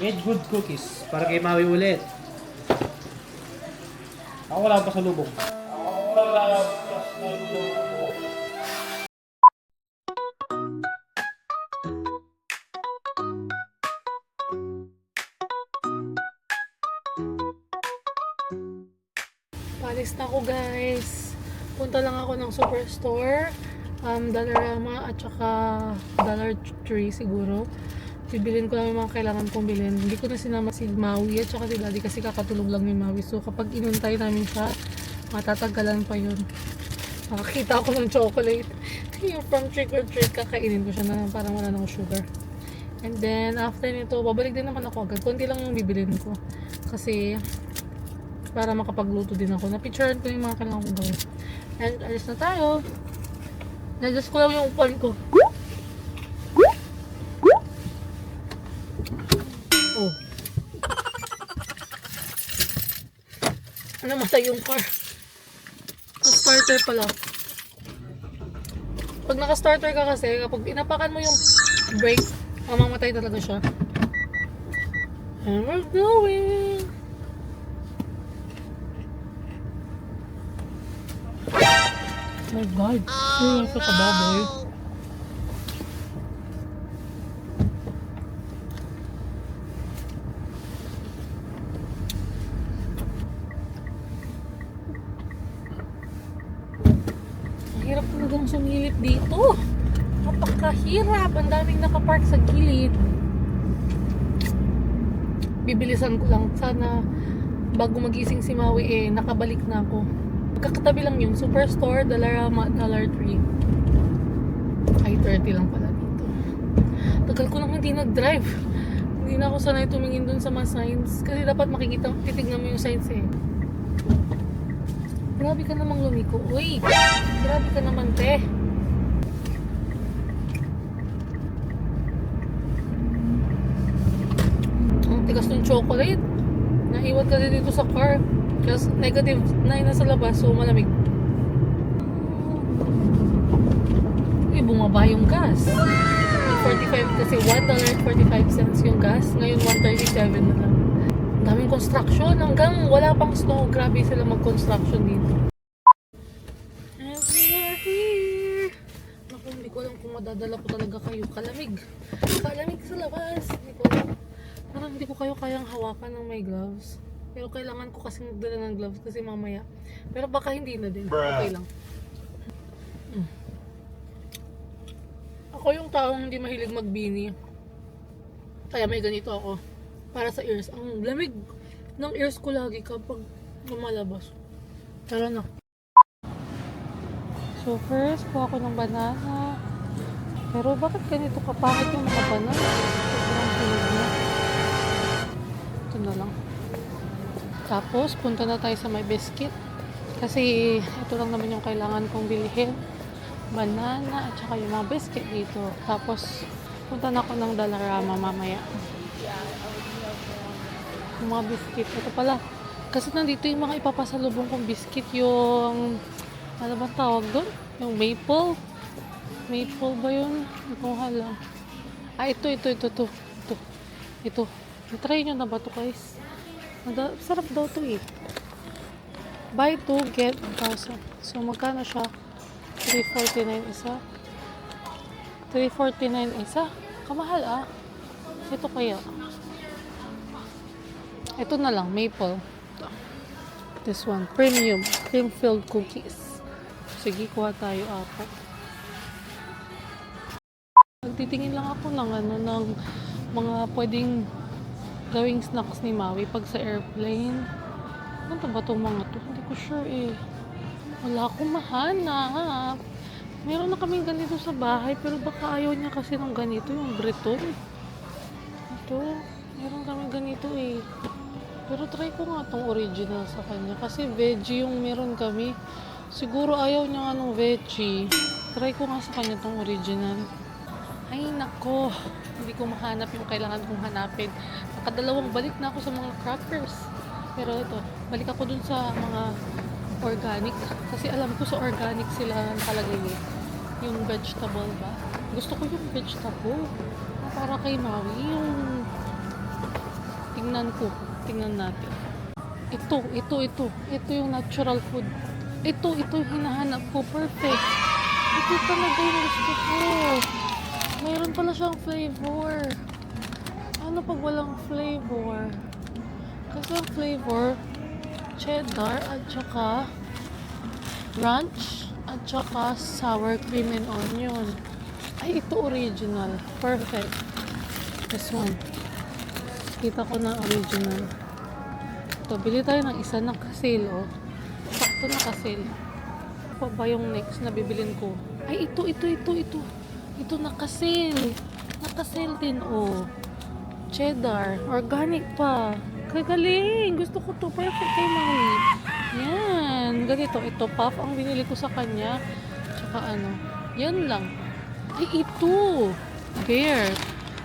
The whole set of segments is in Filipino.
Made good cookies para kay Maui ulit. Ako wala akong pasalubong. Palis na ako guys. Punta lang ako ng superstore. Dollarama at saka Dollar Tree siguro. Bibilin ko lang yung mga kailangan kong bilhin. Hindi ko na sinama si Maui at saka si Daddy kasi kakatulog lang ni Maui. So kapag inuntay namin siya, matatagalan pa yun. Nakakita ako ng chocolate. Yung from Trick or Treat, kakainin ko siya na parang wala nang sugar. And then after nito, babalik din naman ako agad. Konti lang yung bibilin ko. Kasi para makapagluto din ako. Napicturean ko yung mga kailangan kong gawin. And alis na tayo. Nadjust ko lang yung upuan ko. Oh. Namatay yung car. Starter pala. Pag naka-starter ka kasi, kapag inapakan mo yung brake, mamamatay talaga siya. And we're going. Oh my God. Yung sa kababoy. Hirap talagang sumilip dito. Napakahirap. Ang daming nakapark sa gilid. Bibilisan ko lang. Sana bago magising si Maui nakabalik na ako. Kakatabi lang yun. Superstore, Dollarama, Dollar Tree. Ay, 30 lang pala dito. Tagal ko naman hindi nag-drive. Hindi na ako sanay tumingin dun sa mga signs. Kasi dapat makikita, titignan mo yung signs Grabe ka namang lumiko. Uy! Grabe ka naman, te. Ang tigas ng chocolate. Naiwan kasi dito sa car. Kasi negative 9 na sa labas, so malamig. Uy, bumaba yung gas. 45 kasi $1.45 yung gas. Ngayon 1.37 na lang. Daming construction hanggang wala pang snow. Grabe sila mag-construction dito. And we are here. Naku, hindi ko alam kung madadala ko talaga kayo. Kalamig. Kalamig sa labas. Hindi ko alam. Parang hindi ko kayo kayang hawakan ng may gloves. Pero kailangan ko kasi magdala ng gloves kasi mamaya. Pero baka hindi na din. Okay lang. Ako yung taong hindi mahilig magbini. Kaya may ganito ako. Para sa ears. Ang lamig ng ears ko lagi kapag lumalabas. Tara na. So first, kuha ko ng banana. Pero bakit ganito kapangit yung mga banana? Sobrang hilig na. Ito na lang. Tapos, punta na tayo sa may biscuit. Kasi ito lang naman yung kailangan kong bilhin. Banana at saka yung mga biscuit dito. Tapos, punta na ako ng Dollarama mamaya. Yung mga biscuit. Ito pala. Kasi nandito yung mga ipapasalubong kong biscuit. Yung, ano ba tawag doon? Yung maple. Maple ba yun? Hindi ko alam. Ah, ito. Try nyo na ba ito guys? Sarap daw ito Buy 2, get 1,000. So, magkano siya? 349 isa. 349 isa. Kamahal Ito kaya. Ito na lang, maple. This one, premium. Cream-filled cookies. Sige, kuha tayo apat. Nagtitingin lang ako ng ng mga pwedeng gawing snacks ni Maui pag sa airplane. Ano ba itong mga to? Hindi ko sure Wala akong mahanap. Meron na kaming ganito sa bahay pero baka ayaw niya kasi ng ganito, yung Breton. Ito, meron kaming ganito Pero try ko nga itong original sa kanya kasi veggie yung meron kami. Siguro ayaw niya nga ng veggie. Try ko nga sa kanya itong original. Ay nako, hindi ko mahanap yung kailangan kong hanapin. Nakadalawang balik na ako sa mga crackers. Pero ito, balik ako dun sa mga organic. Kasi alam ko sa organic sila nakalagay yung vegetable ba. Gusto ko yung vegetable. Para kay Maui, yung Tingnan ko. Tingnan natin. Ito. Ito yung natural food. Ito yung hinahanap ko. Perfect. Ito talaga yung gusto ko. Mayroon pala siyang flavor. Ano pag walang flavor? Kasi ang flavor, cheddar at saka ranch at saka sour cream and onion. Ay, ito original. Perfect. This one. Kita ko na original. Ito, bili tayo ng isa naka-sale, oh. Sakto naka-sale. Pa ba yung next na bibilin ko? Ay, ito. Ito naka-sale. Naka-sale din, oh. Cheddar. Organic pa. Kagaling. Gusto ko to. Perfect kay Mami. Yan. Ganito. Ito, puff ang binili ko sa kanya. Tsaka ano. Yan lang. Ay, ito. Bear.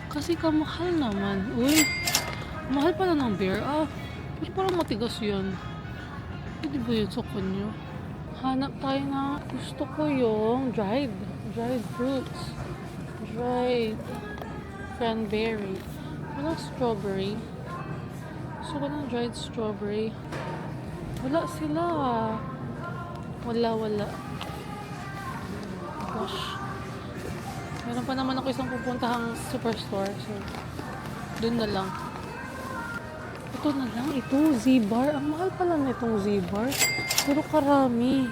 Kasi kamahal naman. Uy. Mahal pala ng bear. Pero parang matigas yun. Pwede ba yun sa kanya? Hanap tayo na gusto ko yung dried fruits. Dried cranberry. Walang strawberry. Gusto ko ng dried strawberry. Wala sila. Wala. Gosh. Meron pa naman ako isang pupuntahang superstore. So, dun na lang. Ito na lang. Ito, Z-bar. Ang mahal pala na itong Z-bar. Pero karami.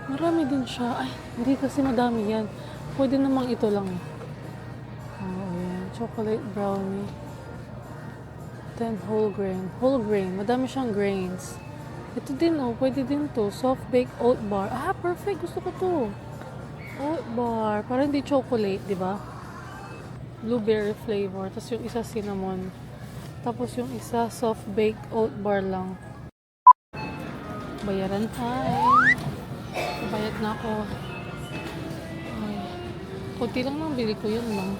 Marami din siya. Ay, hindi kasi madami yan. Pwede namang ito lang. Ayan. Chocolate brownie. 10 whole grain. Whole grain. Madami siyang grains. Ito din, pwede din to. Soft baked oat bar. Perfect. Gusto ko to. Oat bar. Parang hindi chocolate, di ba? Blueberry flavor. Tapos yung isa cinnamon. Tapos yung isa soft baked oat bar lang. Bayaran time. Bayad na ako. Ay. Kunti lang nang bili ko yun lang.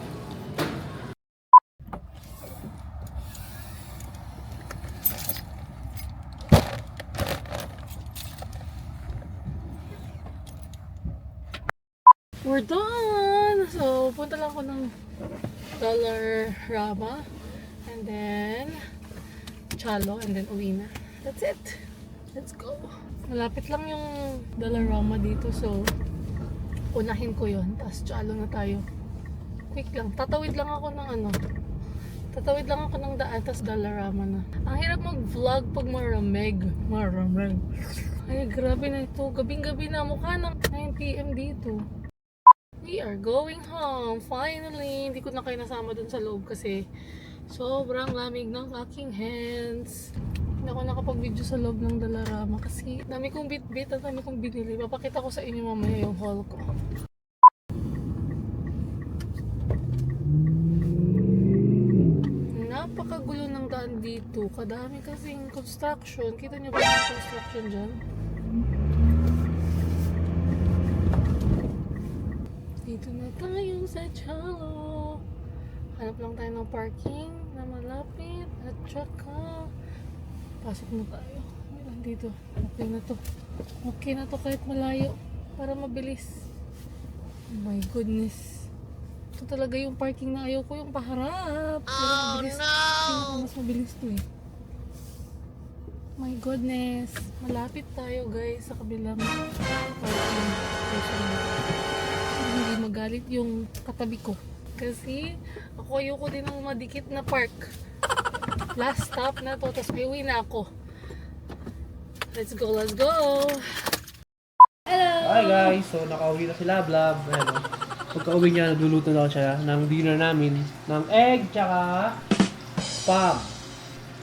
We're done! So, punta lang ako ng Dollarama. And then, Chalo. And then, uwi na. That's it. Let's go. Malapit lang yung Dollarama dito. So, unahin ko yun. Tapos, Chalo na tayo. Quick lang. Tatawid lang ako ng daan. Tapos, Dollarama na. Ang hirap mag-vlog pag maramig. Ay, grabe na ito. Gabing-gabi na. Mukha ng 9 PM dito. We are going home. Finally. Hindi ko na kayo nasama dun sa loob kasi sobrang lamig ng aking hands. Hindi ako nakapag-video sa loob ng Dollarama kasi dami kong bit-bit at dami kong binili. Papakita ko sa inyo mamaya yung haul ko. Napakagulo ng daan dito. Kadami kasing construction. Kita nyo ba yung construction dyan? Dito na tayo sa Chalo. Hanap lang tayo ng parking na malapit. At saka pasok na tayo. Dito. Okay na to. Okay na to kahit malayo. Para mabilis. Oh my goodness. Ito talaga yung parking na ayaw ko. Yung paharap. Pero mabilis. Mas mabilis to eh. My goodness. Malapit tayo guys sa kabilang parking station. Hindi magalit yung katabi ko. Kasi ako ayoko din ng madikit na park. Last stop na to. Tapos may uwi na ako. Let's go. Hello! Hi guys, so nakauwi na sila, Blab. Ayan, pagka-uwi niya, nagluluto daw siya ng dinner namin. Ng egg, tsaka spam.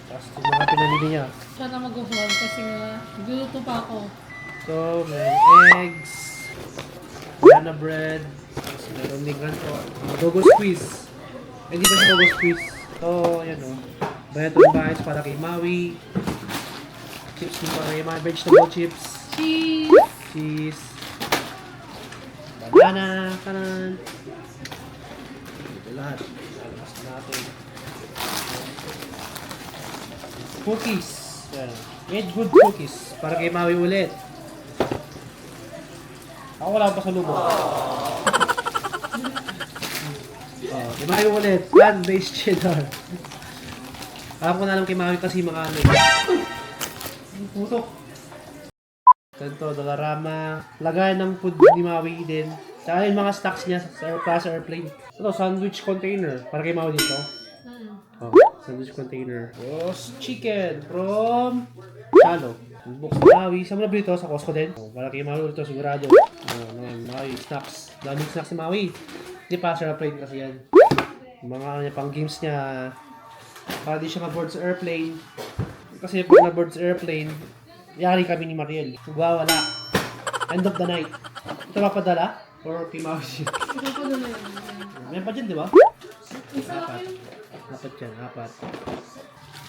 Tapos yung mga pinamili niya. Siya na mag-vlog kasi nga nagluluto pa ako. So, may eggs, banana bread, tapos meron din ganito, dogo squeeze. Hindi pa siya dogo squeeze. So, ayan o. Bayatong bites para kay Maui. Chips din para kay Maui. Vegetable chips. Cheese. Banana. Kanan. Ito lahat. Lalabas natin. Cookies. Ayan. Made good cookies. Para kay Maui ulit. Ako wala pa sa lubong. Kay Maui ulit. Plant-based cheddar. Alam ko na alam kay Maui kasi mga ano. Putok. Ganito, Dollarama. Lagay ng food ni Maui din. Tsaka yung mga stocks niya sa Plaza Airplane. Ito, sandwich container. Para kay Maui dito. Oh, sandwich container. Tapos, chicken from Chalo. Box na Maui. Saan mo nabili ito? Sa Costco din. Oh, para kay Maui ito, sigurado. Maui, snacks. Daming snacks ni Maui. Hindi pa sa airplane kasi yan. Mga ano niya, pang games niya. Para di siya ma-board sa airplane. Kasi pag na-board sa airplane, yari kami ni Mariel. Wala. End of the night. Ito papadala? Or kay Maui siya? May pa dyan, di ba? Apat. Apat yan, apat.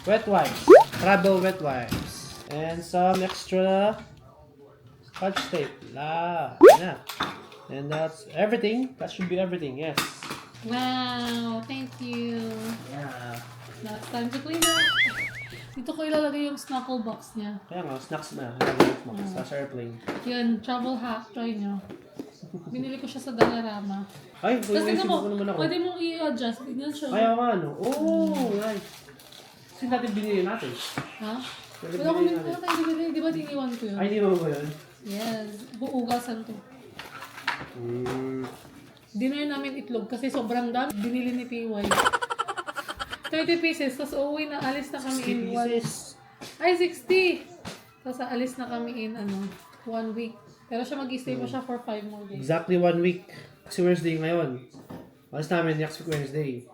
Wet wipes. Travel wet wipes. And some extra scotch tape. Yeah. And that's everything. That should be everything, yes. Wow, thank you. Yeah. Now it's time to clean up. Dito ko ilalagay yung snuckle box niya. Kaya nga, snacks na. Snacks sa airplane. Yun, travel hack. Try nyo. Binili ko siya sa Dollarama. Ay, Tapos tingnan mo, ko naman ako. pwede mong i-adjust. Tingnan siya. Ayaw nga, no? Oh, nice. Kasi natin binili natin. Ha? Pwede Wala binili akong natin. binili. Di ba tiniwan ko yun? Ay, di ba yun? Yes. Buugasan to. Dinner namin itlog kasi sobrang dami. Binili ni PY. 30 pieces. Tapos uuwi na. Alis na kami in 60 pieces. Ay, 60! Tapos alis na kami in 1 week. Pero siya mag-stay pa siya for 5 more days. Exactly 1 week. Kasi Wednesday ngayon. Alas namin next week Wednesday.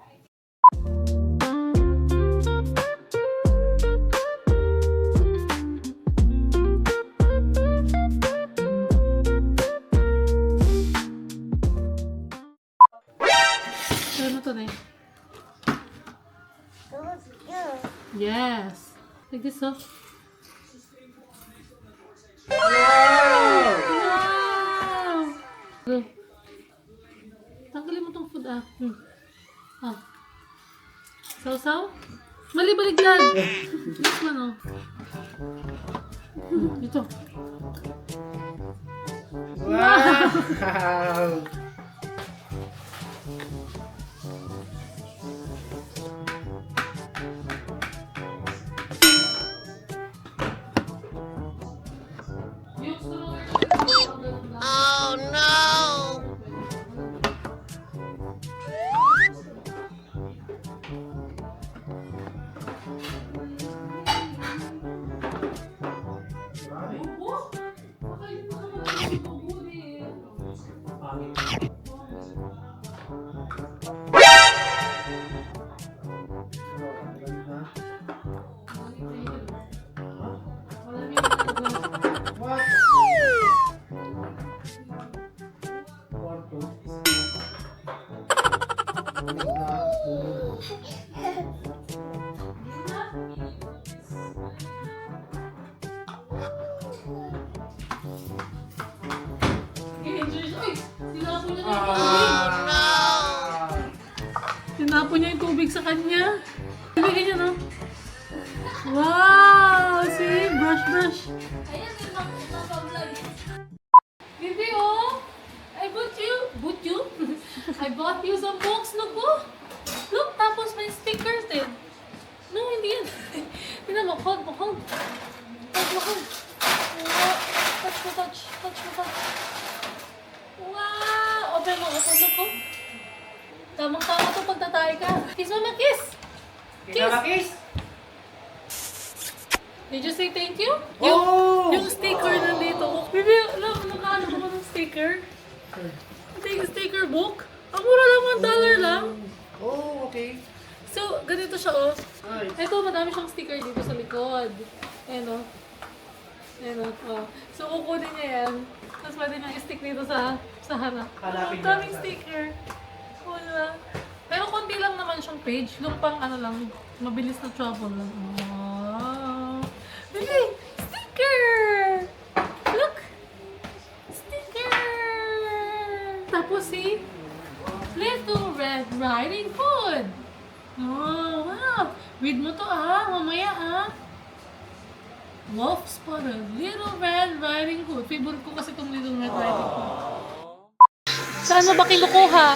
Ano to na eh? Yes. Like this, oh. Wow! Wow! Tanggalin mo tong food, ah. Saw-saw? Mali, baligtad! This one, oh. Ito. Wow! Oh no! What? Tinapon niya yung tubig sa kanya. Bigyan niya, no? Wow! See? Brush. Bibi, oh! I bought you? I bought you some books. Look, oh! Look, tapos may stickers din. No, hindi yan. Tingnan mo, hold mo. Wow! Touch. Wow! Open mo, look, oh. Tamang-tama to pagtatay ka. Kiss, mama, kiss! Kiss! Did you say thank you? Oh! Yung sticker nandito. Bibi, alam mo, nakaano ko ng sticker? Sticker book? Ang mura lang, $1 lang. Oh, okay. So, ganito siya, oh. Nice. Ito, madami siyang sticker dito sa likod. Ayan, oh. Oh. So, kukunin niya yan. Tapos pwede niyang i-stick dito sa harap. Hanapin Ang daming niya. sticker. Wala. Pero konti lang naman siyang page. Yung pang lang, mabilis na travel lang. Wow! Really? Sticker! Look! Sticker! Tapos si Little Red Riding Hood. Oh, wow! Read mo to, mamaya, Wolf Spotter, Little Red Riding Hood. Favorite ko kasi itong Little Red Riding Hood. Saan mo ba kinukuha?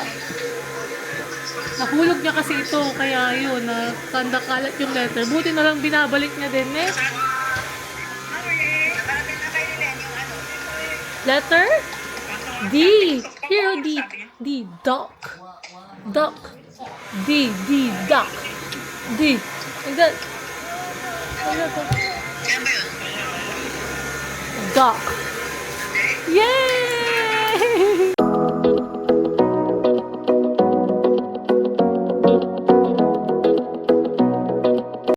Nahulog niya kasi ito, kaya yun, na tanda kalat yung letter. Buti na lang binabalik niya din eh. Letter? D. Here, D. D. Duck. Duck. D. D. Duck. D. Like that. Duck. Yay!